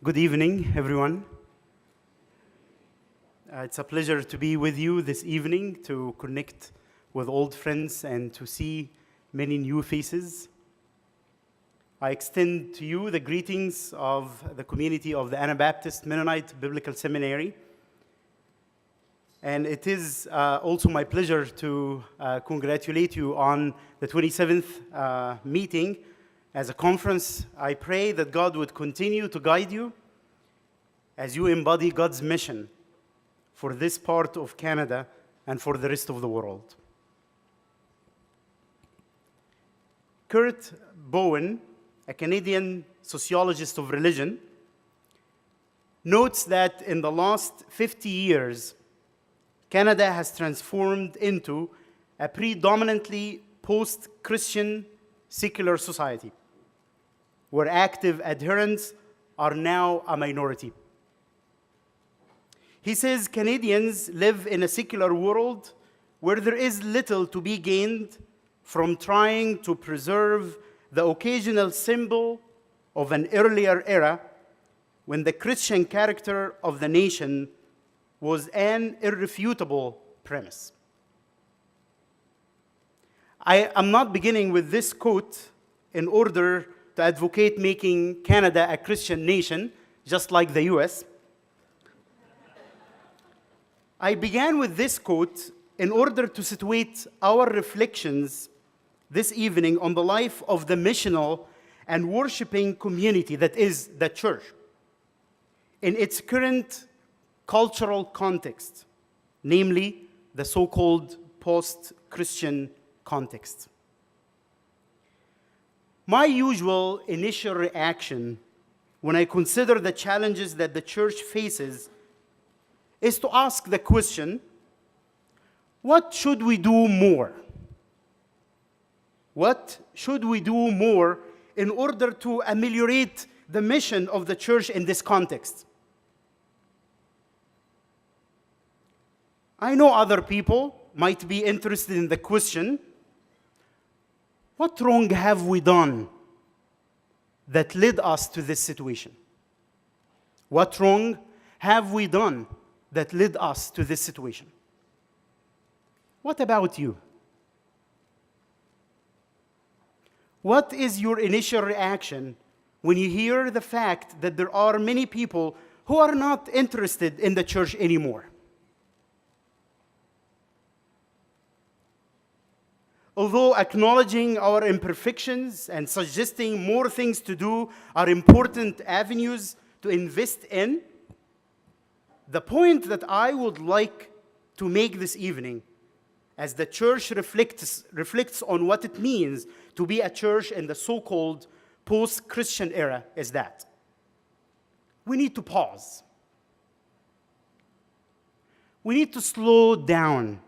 Good evening, everyone. It's a pleasure to be with you this evening, to connect with old friends and to see many new faces. I extend to you the greetings of the community of the Anabaptist Mennonite Biblical Seminary. And it is also my pleasure to congratulate you on the 27th meeting as a conference. I pray that God would continue to guide you as you embody God's mission for this part of Canada and for the rest of the world. Kurt Bowen, a Canadian sociologist of religion, notes that in the last 50 years, Canada has transformed into a predominantly post-Christian secular society, where active adherents are now a minority. He says Canadians live in a secular world where there is little to be gained from trying to preserve the occasional symbol of an earlier era when the Christian character of the nation was an irrefutable premise. I am not beginning with this quote in order to advocate making Canada a Christian nation, just like the US. I began with this quote in order to situate our reflections this evening on the life of the missional and worshiping community that is the church in its current cultural context, namely the so-called post-Christian context. My usual initial reaction when I consider the challenges that the church faces is to ask the question, what should we do more? What should we do more in order to ameliorate the mission of the church in this context? I know other people might be interested in the question, what wrong have we done that led us to this situation? What wrong have we done that led us to this situation? What about you? What is your initial reaction when you hear the fact that there are many people who are not interested in the church anymore? Although acknowledging our imperfections and suggesting more things to do are important avenues to invest in, the point that I would like to make this evening, as the church reflects on what it means to be a church in the so-called post-Christian era, is that we need to pause. We need to slow down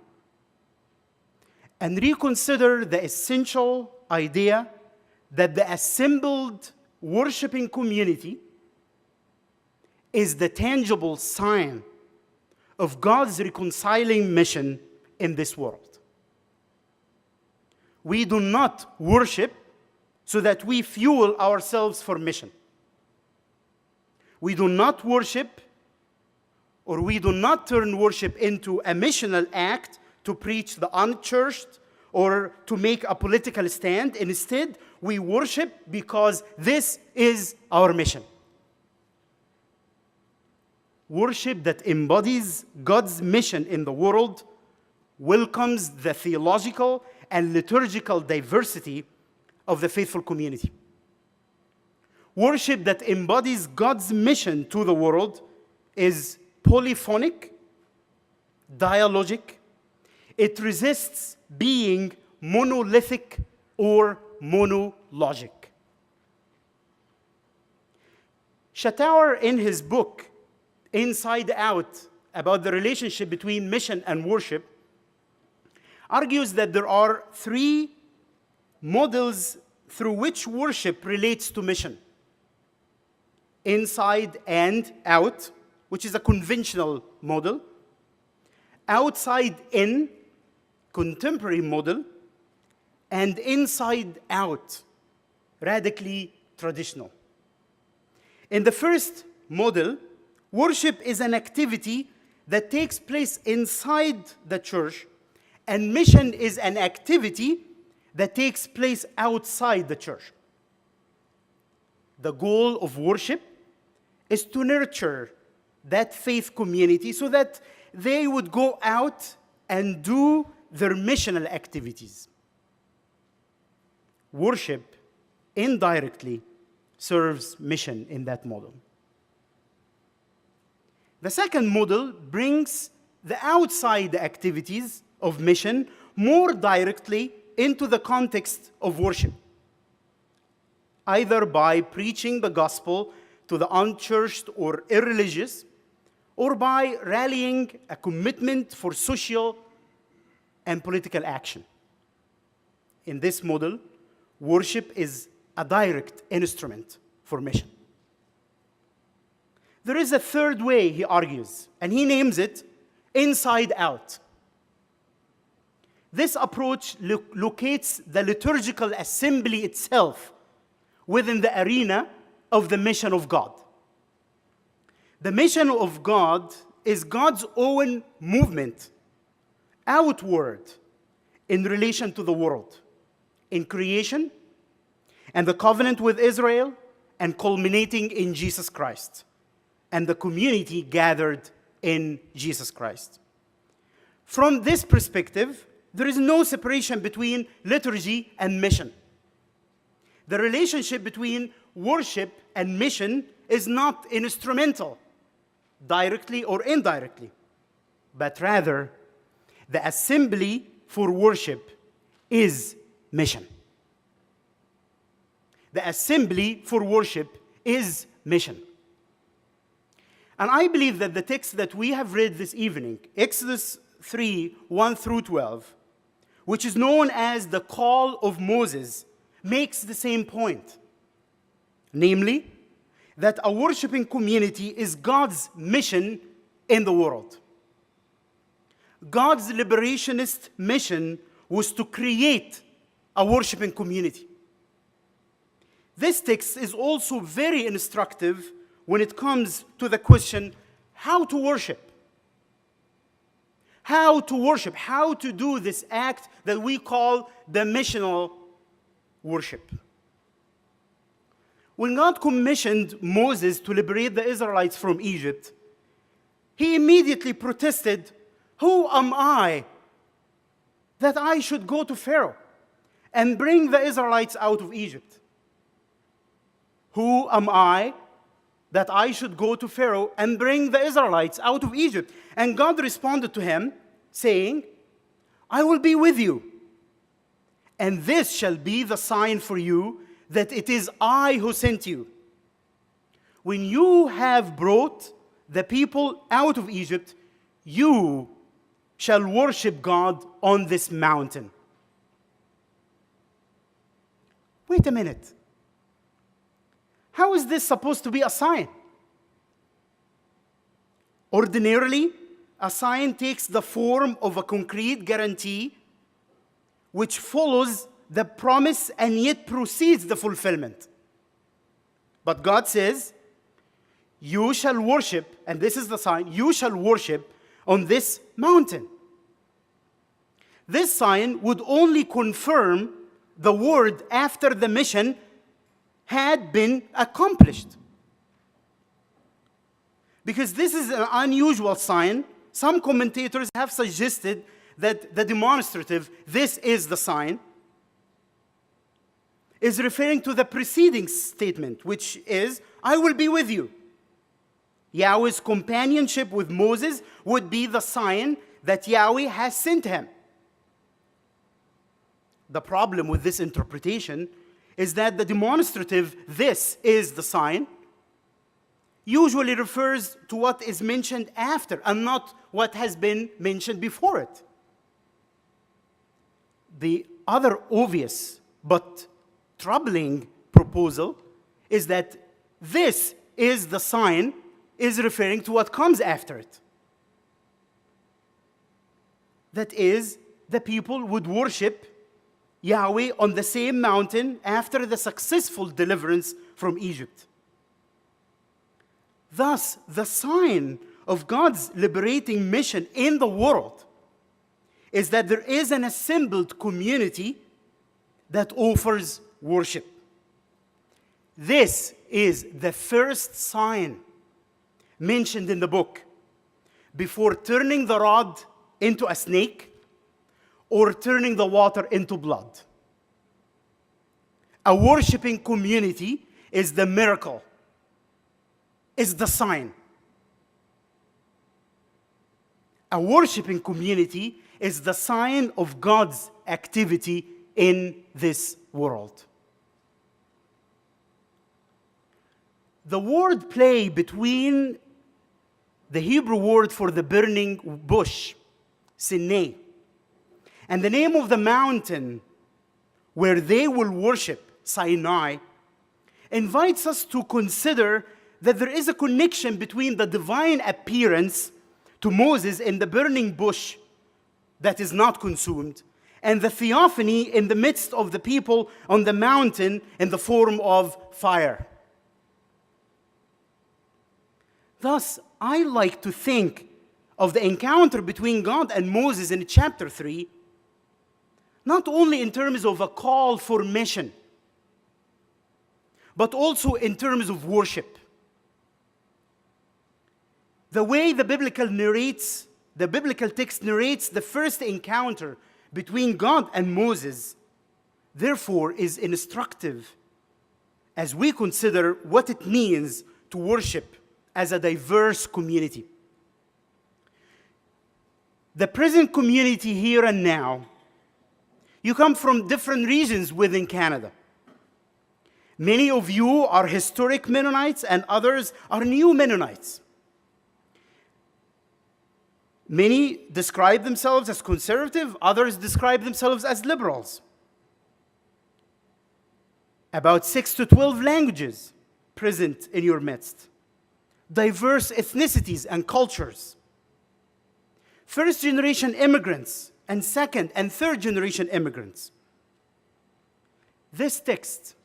and reconsider the essential idea that the assembled worshiping community is the tangible sign of God's reconciling mission in this world. We do not worship so that we fuel ourselves for mission. We do not worship, or we do not turn worship into a missional act to preach the unchurched or to make a political stand. Instead, we worship because this is our mission. Worship that embodies God's mission in the world welcomes the theological and liturgical diversity of the faithful community. Worship that embodies God's mission to the world is polyphonic, dialogic. It resists being monolithic or monologic. Shatauer, in his book, Inside Out, about the relationship between mission and worship, argues that there are three models through which worship relates to mission. Inside and out, which is a conventional model. Outside in, contemporary model. And inside out, radically traditional. In the first model, worship is an activity that takes place inside the church, and mission is an activity that takes place outside the church. The goal of worship is to nurture that faith community so that they would go out and do their missional activities. Worship indirectly serves mission in that model. The second model brings the outside activities of mission more directly into the context of worship, either by preaching the gospel to the unchurched or irreligious, or by rallying a commitment for social and political action. In this model, worship is a direct instrument for mission. There is a third way, he argues, and he names it inside out. This approach locates the liturgical assembly itself within the arena of the mission of God. The mission of God is God's own movement outward in relation to the world, in creation, and the covenant with Israel, and culminating in Jesus Christ, and the community gathered in Jesus Christ. From this perspective, there is no separation between liturgy and mission. The relationship between worship and mission is not instrumental, directly or indirectly, but rather the assembly for worship is mission. The assembly for worship is mission. And I believe that the text that we have read this evening, Exodus 3, 1 through 12, which is known as the call of Moses, makes the same point. Namely, that a worshiping community is God's mission in the world. God's liberationist mission was to create a worshiping community. This text is also very instructive when it comes to the question, how to worship. How to worship, how to do this act that we call the missional worship. When God commissioned Moses to liberate the Israelites from Egypt, he immediately protested, "Who am I that I should go to Pharaoh and bring the Israelites out of Egypt? Who am I that I should go to Pharaoh and bring the Israelites out of Egypt?" And God responded to him, saying, "I will be with you, and this shall be the sign for you that it is I who sent you. When you have brought the people out of Egypt, you shall worship God on this mountain." Wait a minute. How is this supposed to be a sign? Ordinarily, a sign takes the form of a concrete guarantee which follows the promise and yet precedes the fulfillment. But God says, "You shall worship," and this is the sign, "you shall worship on this mountain." This sign would only confirm the word after the mission had been accomplished. Because this is an unusual sign, some commentators have suggested that the demonstrative, "this is the sign," is referring to the preceding statement, which is, "I will be with you." Yahweh's companionship with Moses would be the sign that Yahweh has sent him. The problem with this interpretation is that the demonstrative, "this is the sign," usually refers to what is mentioned after and not what has been mentioned before it. The other obvious but troubling proposal is that "this is the sign" is referring to what comes after it. That is, the people would worship Yahweh on the same mountain after the successful deliverance from Egypt. Thus, the sign of God's liberating mission in the world is that there is an assembled community that offers worship. This is the first sign mentioned in the book before turning the rod into a snake or turning the water into blood. A worshiping community is the miracle, is the sign. A worshiping community is the sign of God's activity in this world. The word play between the Hebrew word for the burning bush, Sinai, and the name of the mountain where they will worship, Sinai, invites us to consider that there is a connection between the divine appearance to Moses in the burning bush that is not consumed and the theophany in the midst of the people on the mountain in the form of fire. Thus, I like to think of the encounter between God and Moses in chapter 3, not only in terms of a call for mission, but also in terms of worship. The way the biblical text narrates the first encounter between God and Moses, therefore, is instructive as we consider what it means to worship as a diverse community. The present community here and now, you come from different regions within Canada. Many of you are historic Mennonites and others are new Mennonites. Many describe themselves as conservative, others describe themselves as liberals. About 6 to 12 languages present in your midst. Diverse ethnicities and cultures. First-generation immigrants and second and third-generation immigrants. This text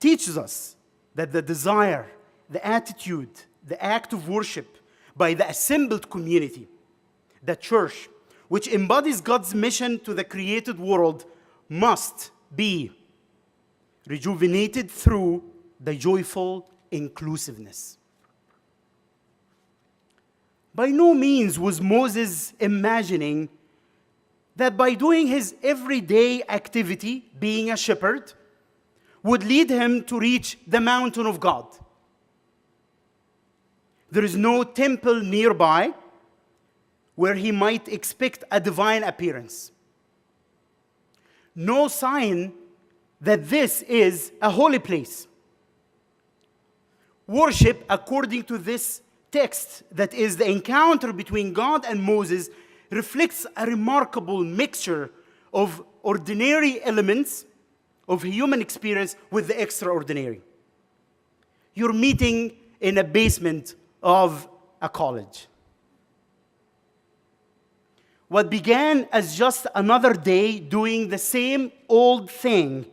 teaches us that the desire, the attitude, the act of worship by the assembled community, the church, which embodies God's mission to the created world, must be rejuvenated through the joyful inclusiveness. By no means was Moses imagining that by doing his everyday activity, being a shepherd, would lead him to reach the mountain of God. There is no temple nearby where he might expect a divine appearance. No sign that this is a holy place. Worship, according to this text, that is the encounter between God and Moses, reflects a remarkable mixture of ordinary elements of human experience with the extraordinary. You're meeting in a basement of a college. What began as just another day doing the same old thing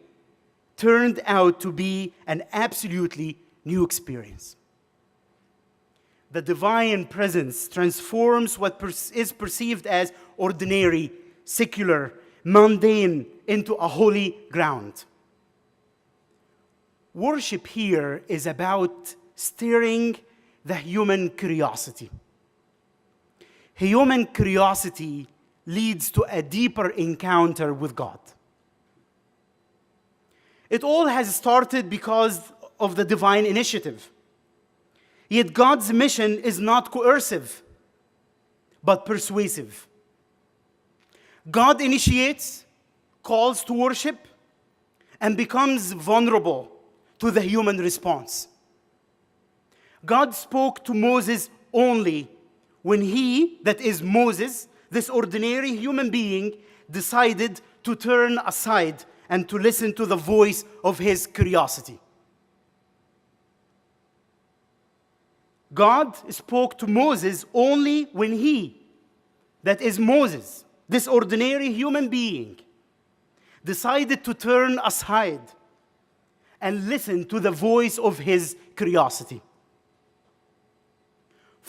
turned out to be an absolutely new experience. The divine presence transforms what is perceived as ordinary, secular, mundane into a holy ground. Worship here is about stirring the human curiosity. Human curiosity leads to a deeper encounter with God. It all has started because of the divine initiative. Yet God's mission is not coercive, but persuasive. God initiates, calls to worship, and becomes vulnerable to the human response. God spoke to Moses only when he, that is Moses, this ordinary human being, decided to turn aside and to listen to the voice of his curiosity. God spoke to Moses only when he, that is Moses, this ordinary human being, decided to turn aside and listen to the voice of his curiosity.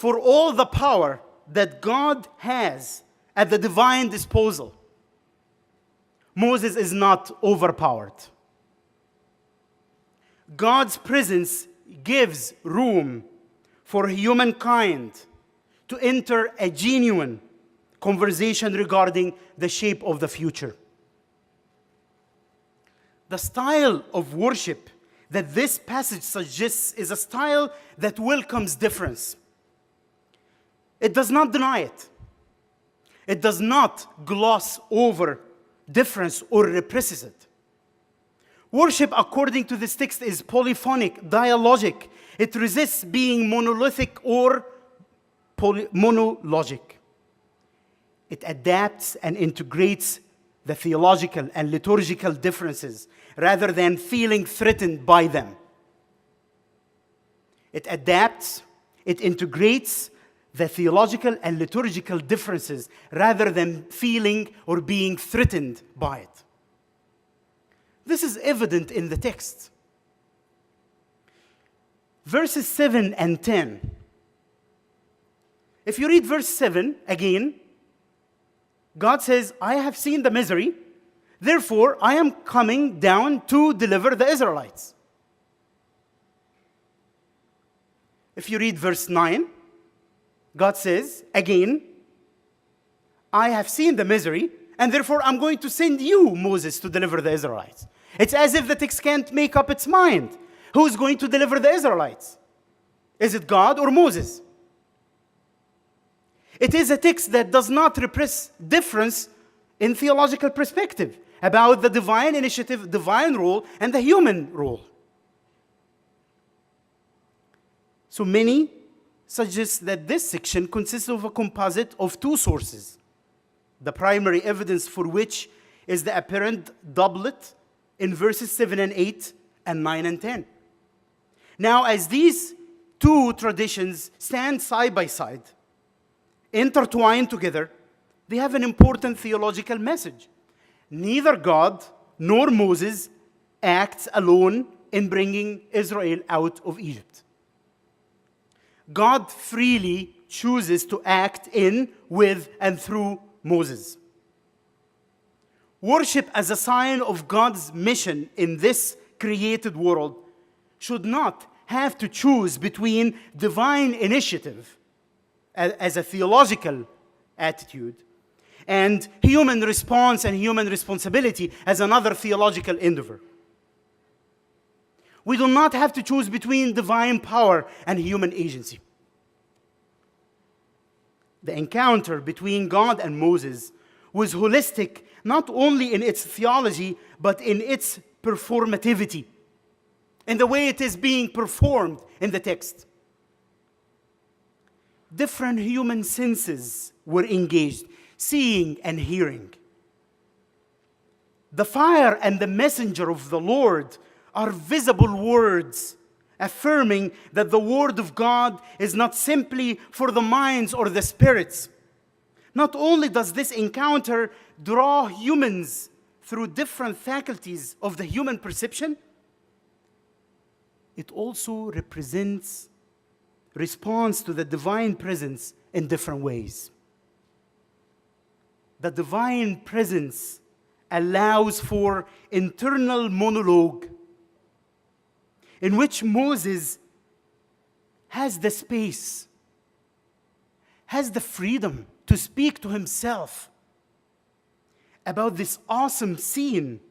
for all the power that God has at the divine disposal, Moses is not overpowered. God's presence gives room for humankind to enter a genuine conversation regarding the shape of the future. The style of worship that this passage suggests is a style that welcomes difference. It does not deny it. It does not gloss over difference or represses it. Worship, according to this text, is polyphonic, dialogic. It resists being monolithic or monologic. It adapts and integrates the theological and liturgical differences rather than feeling threatened by them. It adapts, it integrates the theological and liturgical differences rather than feeling or being threatened by it. This is evident in the text. Verses 7 and 10. If you read verse 7 again, God says, I have seen the misery, therefore I am coming down to deliver the Israelites. If you read verse 9, God says, again, I have seen the misery, and therefore I'm going to send you, Moses, to deliver the Israelites. It's as if the text can't make up its mind. Who's going to deliver the Israelites? Is it God or Moses? It is a text that does not repress difference in theological perspective about the divine initiative, divine role, and the human role. So many suggest that this section consists of a composite of two sources, the primary evidence for which is the apparent doublet in verses 7 and 8 and 9 and 10. Now, as these two traditions stand side by side, intertwined together, they have an important theological message. Neither God nor Moses acts alone in bringing Israel out of Egypt. God freely chooses to act in, with, and through Moses. Worship as a sign of God's mission in this created world should not have to choose between divine initiative as a theological attitude and human response and human responsibility as another theological endeavor. We do not have to choose between divine power and human agency. The encounter between God and Moses was holistic, not only in its theology, but in its performativity, in the way it is being performed in the text. Different human senses were engaged, seeing and hearing. The fire and the messenger of the Lord are visible words affirming that the word of God is not simply for the minds or the spirits. Not only does this encounter draw humans through different faculties of the human perception, it also represents response to the divine presence in different ways. The divine presence allows for internal monologue in which Moses has the space, has the freedom to speak to himself about this awesome scene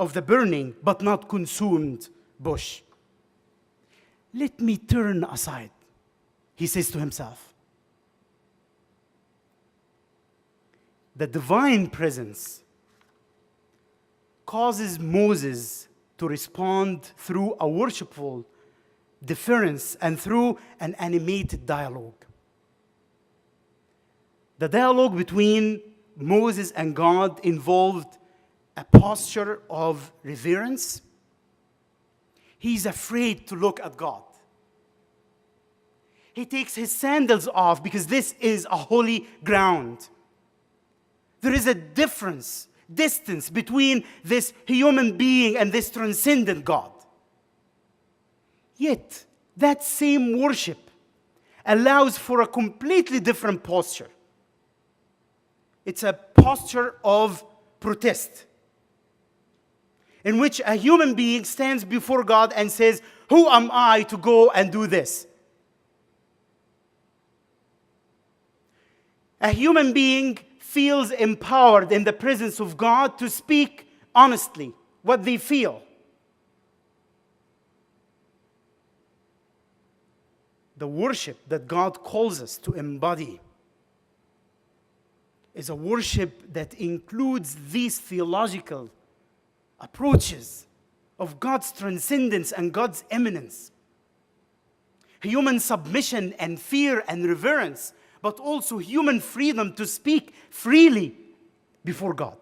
of the burning but not consumed bush. Let me turn aside, he says to himself. The divine presence causes Moses to respond through a worshipful deference and through an animated dialogue. The dialogue between Moses and God involved a posture of reverence. He's afraid to look at God. He takes his sandals off because this is a holy ground. There is a distance between this human being and this transcendent God. Yet, that same worship allows for a completely different posture. It's a posture of protest, in which a human being stands before God and says, "Who am I to go and do this?" A human being feels empowered in the presence of God to speak honestly what they feel. The worship that God calls us to embody is a worship that includes these theological approaches of God's transcendence and God's eminence. Human submission and fear and reverence, but also human freedom to speak freely before God,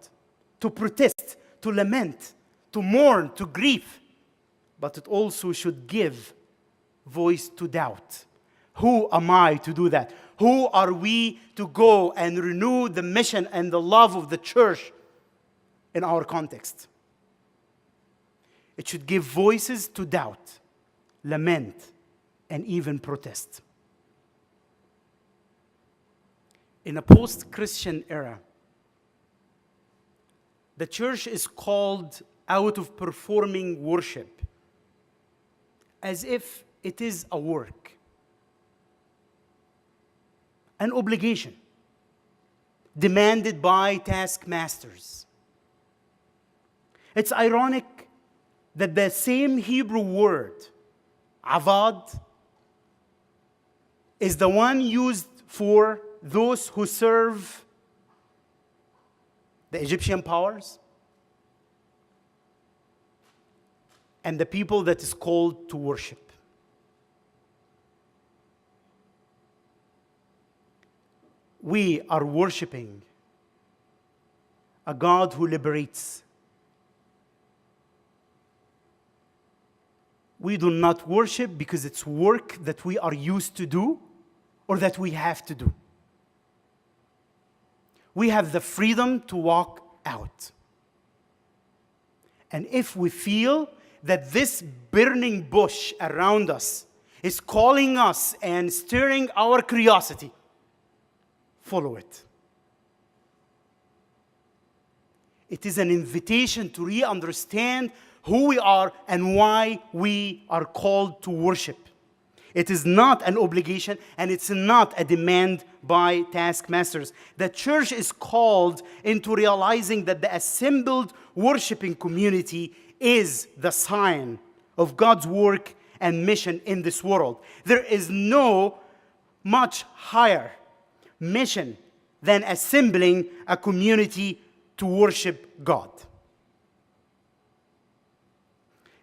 to protest, to lament, to mourn, to grieve. But it also should give voice to doubt. Who am I to do that? Who are we to go and renew the mission and the love of the church in our context? It should give voices to doubt, lament, and even protest. In a post-Christian era, the church is called out of performing worship as if it is a work, an obligation demanded by taskmasters. It's ironic that the same Hebrew word, avad, is the one used for those who serve the Egyptian powers and the people that is called to worship. We are worshiping a God who liberates. We do not worship because it's work that we are used to do or that we have to do. We have the freedom to walk out. And if we feel that this burning bush around us is calling us and stirring our curiosity, follow it. It is an invitation to re-understand who we are and why we are called to worship. It is not an obligation and it's not a demand by taskmasters. The church is called into realizing that the assembled worshiping community is the sign of God's work and mission in this world. There is no much higher mission than assembling a community to worship God.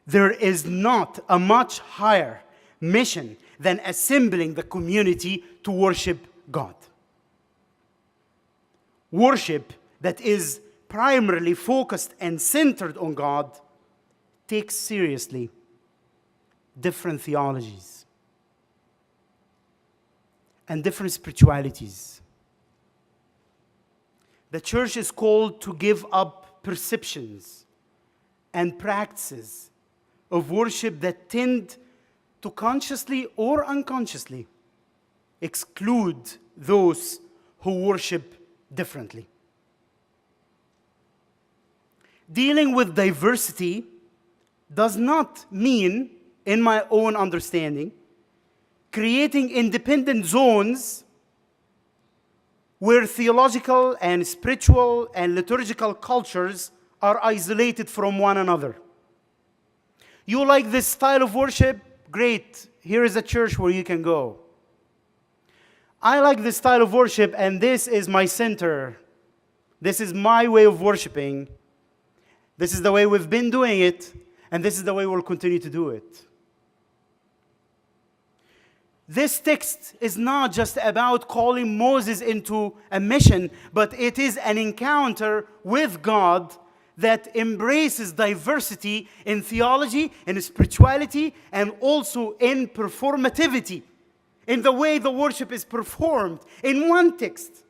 There is not a much higher mission than assembling the community to worship God. Worship that is primarily focused and centered on God takes seriously different theologies and different spiritualities. The church is called to give up perceptions and practices of worship that tend to consciously or unconsciously exclude those who worship differently. Dealing with diversity does not mean, in my own understanding, creating independent zones where theological and spiritual and liturgical cultures are isolated from one another. You like this style of worship? Great. Here is a church where you can go. I like this style of worship, and this is my center. This is my way of worshiping. This is the way we've been doing it, and this is the way we'll continue to do it. This text is not just about calling Moses into a mission, but it is an encounter with God that embraces diversity in theology, in spirituality, and also in performativity, in the way the worship is performed in one text.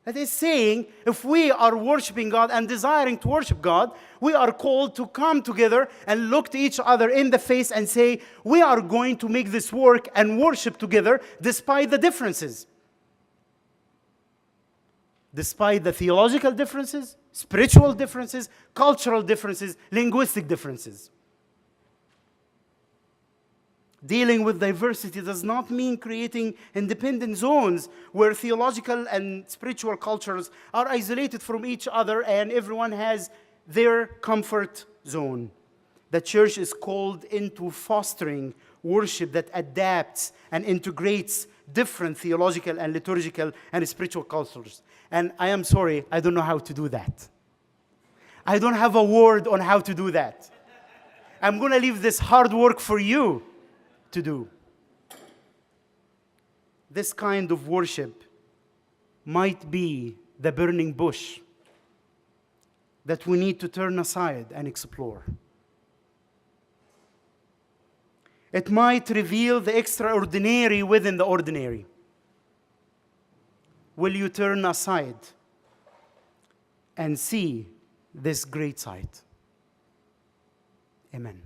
That is saying, if we are worshiping God and desiring to worship God, we are called to come together and look to each other in the face and say, we are going to make this work and worship together despite the differences. Despite the theological differences, spiritual differences, cultural differences, linguistic differences. Dealing with diversity does not mean creating independent zones where theological and spiritual cultures are isolated from each other and everyone has their comfort zone. The church is called into fostering worship that adapts and integrates different theological and liturgical and spiritual cultures. And I am sorry, I don't know how to do that. I don't have a word on how to do that. I'm going to leave this hard work for you to do. This kind of worship might be the burning bush that we need to turn aside and explore. It might reveal the extraordinary within the ordinary. Will you turn aside and see this great sight? Amen.